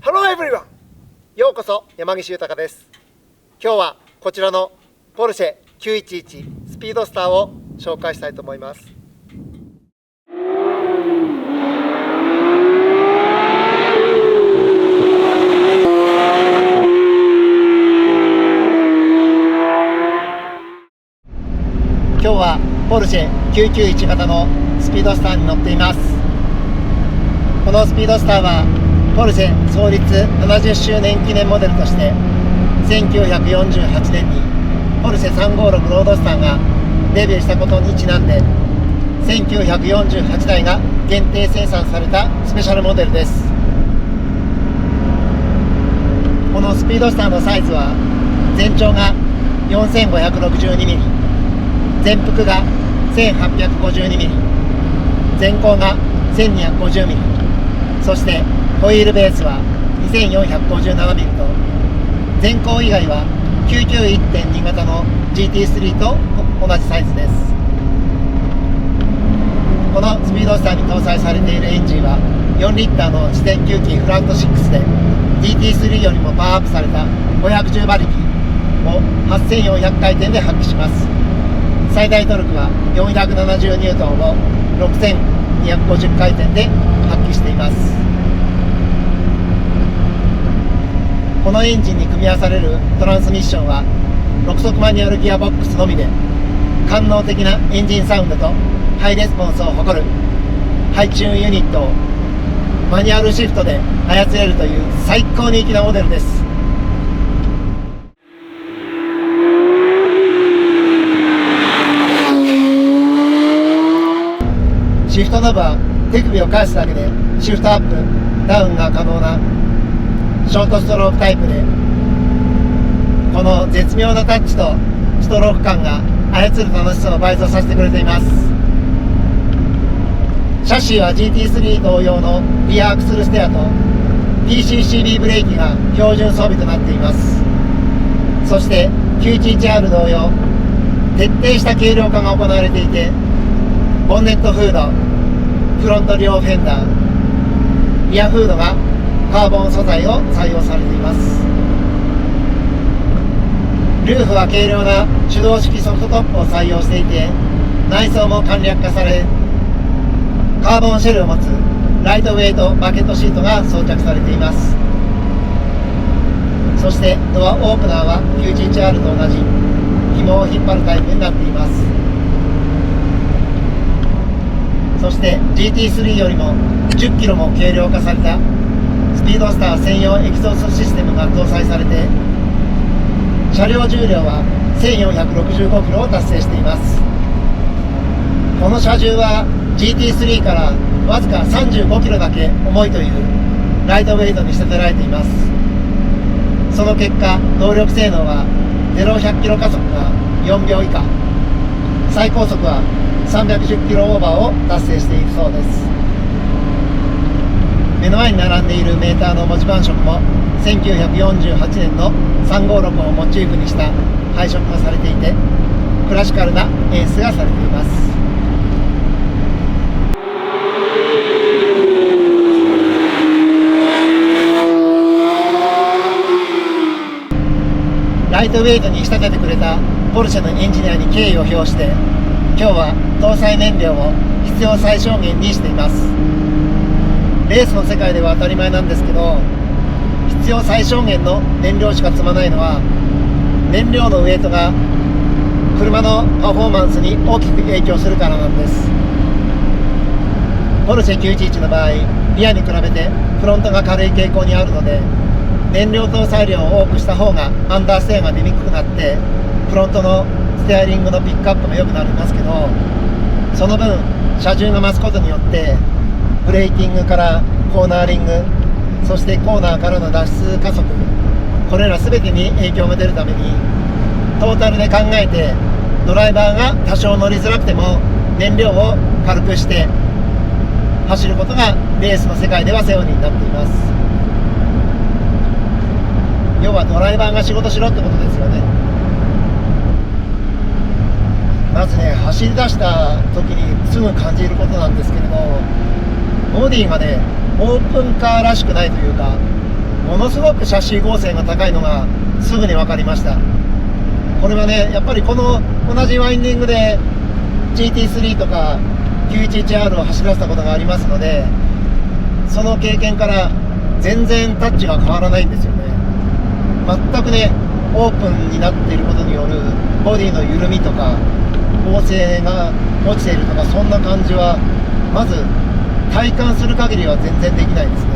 Hello everyone! ようこそ山岸豊です。今日はこちらのポルシェ911スピードスターを紹介したいと思います。今日はポルシェ991型のスピードスターに乗っています。このスピードスターはポルシェ創立70周年記念モデルとして1948年にポルシェ356ロードスターがデビューしたことにちなんで1948台が限定生産されたスペシャルモデルです。このスピードスターのサイズは全長が 4562mm、全幅が 1852mm、全高が 1250mm、そしてホイールベースは 2457mm と、全高以外は 991.2 型の GT3 と同じサイズです。このスピードスターに搭載されているエンジンは4リッターの自然吸気フラット6で GT3 よりもパワーアップされた510馬力を8400回転で発揮します。最大トルクは470ニュートンを6250回転で発揮しています。このエンジンに組み合わされるトランスミッションは6速マニュアルギアボックスのみで、官能的なエンジンサウンドとハイレスポンスを誇るハイチューンユニットをマニュアルシフトで操れるという最高に粋なモデルです。シフトノブは手首を返すだけでシフトアップ、ダウンが可能なショートストロークタイプで、この絶妙なタッチとストローク感が操る楽しさを倍増させてくれています。シャシーは GT3 同様のリアアクスルステアと PCCB ブレーキが標準装備となっています。そして 911R 同様徹底した軽量化が行われていて、ボンネットフード、フロント両フェンダー、リアフードがカーボン素材を採用されています。ルーフは軽量な手動式ソフトトップを採用していて、内装も簡略化され、カーボンシェルを持つライトウェイトバケットシートが装着されています。そしてドアオープナーは 911R と同じ紐を引っ張るタイプになっています。そして GT3 よりも10キロも軽量化されたスピードスター専用エキゾーストシステムが搭載されて、車両重量は1465キロを達成しています。この車重は GT3 からわずか35キロだけ重いというライトウェイトに仕立てられています。その結果、動力性能は0-100キロ加速が4秒以下、最高速は310キロオーバーを達成しているそうです。目の前に並んでいるメーターの文字盤色も1948年の356をモチーフにした配色がされていて、クラシカルな演出がされています。ライトウェイトに仕立ててくれたポルシェのエンジニアに敬意を表して、今日は搭載燃料を必要最小限にしています。レースの世界では当たり前なんですけど、必要最小限の燃料しか積まないのは、燃料のウェイトが車のパフォーマンスに大きく影響するからなんです。ポルシェ911の場合、リアに比べてフロントが軽い傾向にあるので、燃料搭載量を多くした方がアンダーステアが出にくくなって、フロントのステアリングのピックアップも良くなりますけど、その分車重が増すことによってブレーキングからコーナーリング、そしてコーナーからの脱出加速、これら全てに影響が出るために、トータルで考えてドライバーが多少乗りづらくても燃料を軽くして走ることがレースの世界ではセオリーになっています。要はドライバーが仕事しろってことですよね。まずね、走り出した時にすぐ感じることなんですけれど、ボディがね、オープンカーらしくないというか、ものすごくシャシー剛性が高いのがすぐに分かりました。これはね、やっぱりこの同じワインディングで GT3 とか 911R を走らせたことがありますので、その経験から全然タッチが変わらないんですよね。全くね、オープンになっていることによるボディの緩みとか剛性が落ちているとか、そんな感じはまず体感する限りは全然できないですね。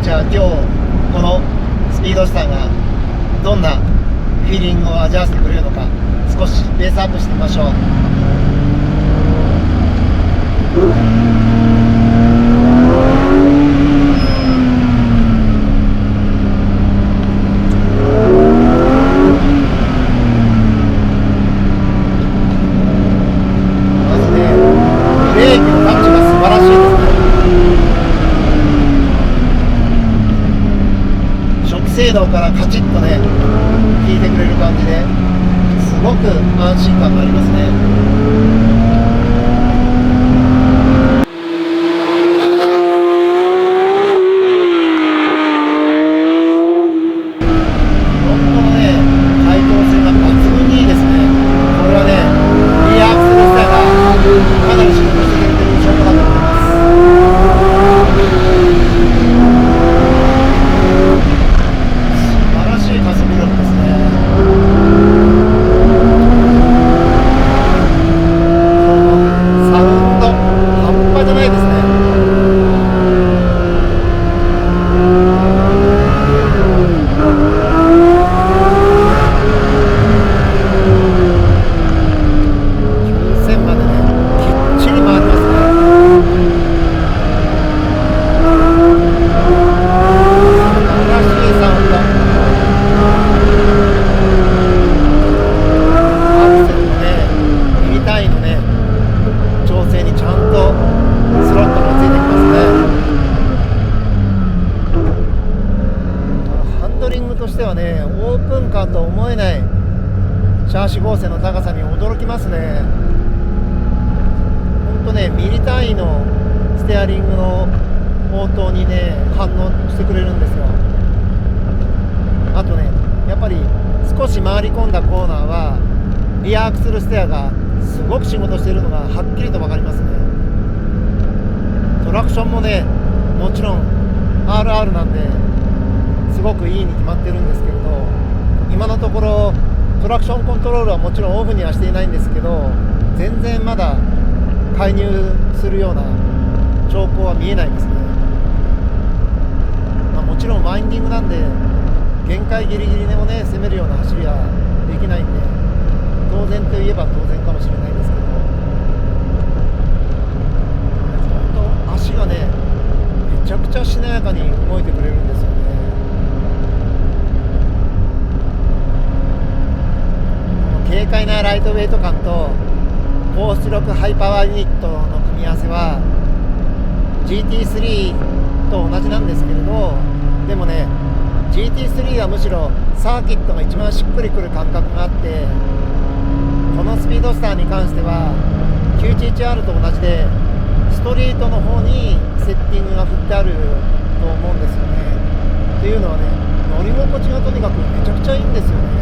じゃあ今日このスピードスターがどんなフィーリングを味わわせてくれるのか、少しベースアップしてみましょう。まずね、ブレーキのタッチが素晴らしいですね。初期制動からカチッとね効いてくれる感じですごく安心感がありますね。としてはね、オープンカーと思えないシャーシ合成の高さに驚きますね。ほんとね、ミリ単位のステアリングの応答にね反応してくれるんですよ。あとね、やっぱり少し回り込んだコーナーはリアアクセルステアがすごく仕事しているのがはっきりと分かりますね。トラクションもね、もちろん RR なんですごくいいに決まってるんですけれど、今のところトラクションコントロールはもちろんオフにはしていないんですけど、全然まだ介入するような兆候は見えないですね。もちろんワインディングなんで限界ギリギリでもね攻めるような走りはできないんで、当然といえば当然かもしれないですけど、本当足がねめちゃくちゃしなやかに動いてくれるんですよね。軽快なライトウェイト感と高出力ハイパワーユニットの組み合わせは GT3 と同じなんですけれど、でもね GT3 はむしろサーキットが一番しっくりくる感覚があって、このスピードスターに関しては 911R と同じでストリートの方にセッティングが振ってあると思うんですよね。っていうのはね、乗り心地がとにかくめちゃくちゃいいんですよね。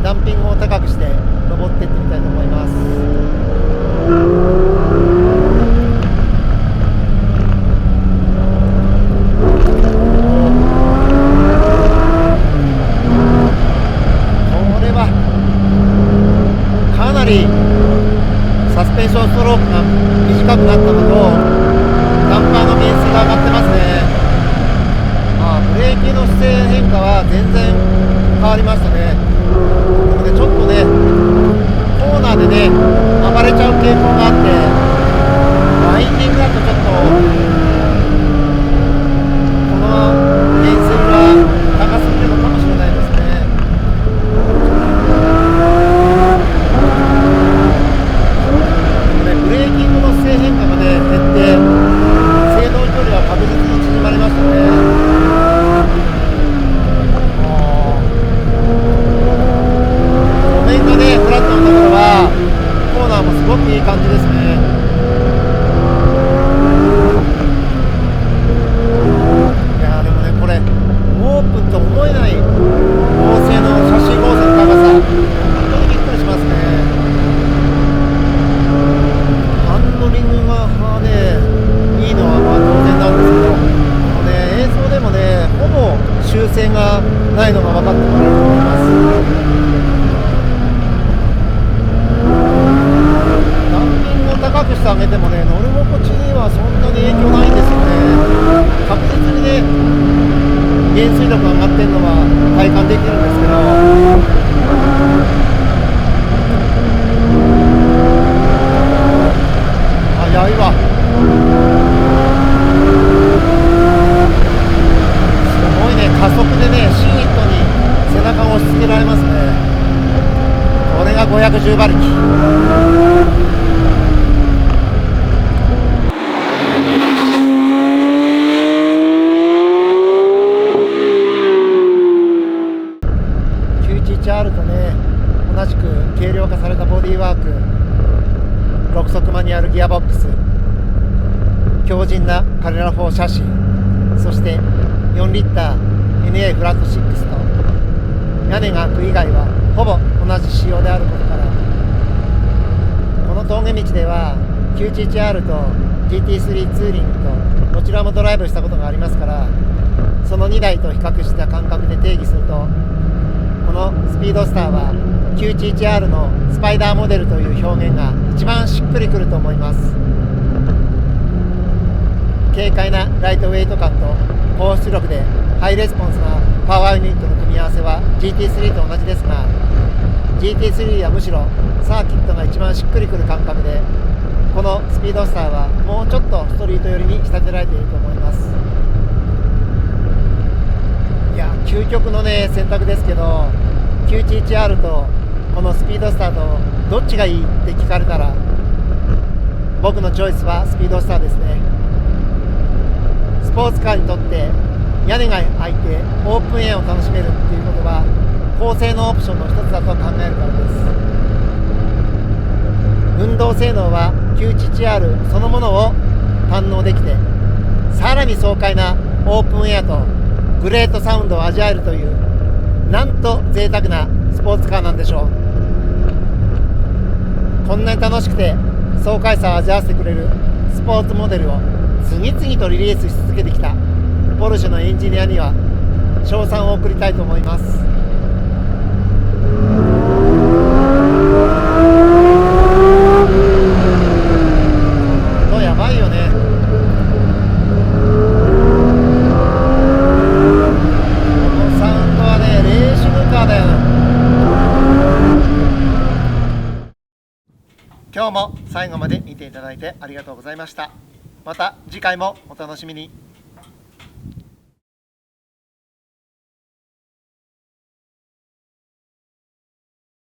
ダンピングを高くして登っていってみたいと思います。これはかなりサスペンションストロークが短くなったのとダンパーの減数が上がってますね。ブレーキの姿勢変化は全然変わりましたね。でもね、ちょっとねコーナーでね暴れちゃう傾向があって、ワインディングだとちょっとこの減数が高すぎるのかもしれないですね。でもね、ブレーキングの姿勢変化がね減って、制動距 911R とね、同じく軽量化されたボディワーク、6速マニュアルギアボックス、強靭なカレラ4シャシー、そして4リッター NA フラット6と屋根が開く以外はほぼ同じ仕様であることから、この峠道では 911R と GT3 ツーリングとどちらもドライブしたことがありますから、その2台と比較した感覚で定義すると、このスピードスターは 911R のスパイダーモデルという表現が一番しっくりくると思います。軽快なライトウェイト感と高出力でハイレスポンスなパワーユニットの組み合わせは GT3 と同じですが、 GT3 はむしろサーキットが一番しっくりくる感覚で、このスピードスターはもうちょっとストリート寄りに仕立てられていると思います。いや、究極のね選択ですけど、 911R とこのスピードスターとどっちがいいって聞かれたら、僕のチョイスはスピードスターですね。スポーツカーにとって屋根が開いてオープンエアを楽しめるっていうことは高性能オプションの一つだと考えるからです。運動性能は 911R そのものを堪能できて、さらに爽快なオープンエアとグレートサウンドを味わえるという、なんと贅沢なスポーツカーなんでしょう。こんなに楽しくて爽快さを味わわせてくれるスポーツモデルを次々とリリースし続けてきたポルシェのエンジニアには称賛を送りたいと思います。音やばいよね。このサウンドはね、レーシングカーだよ。今日も最後まで見ていただいてありがとうございました。また次回もお楽しみに。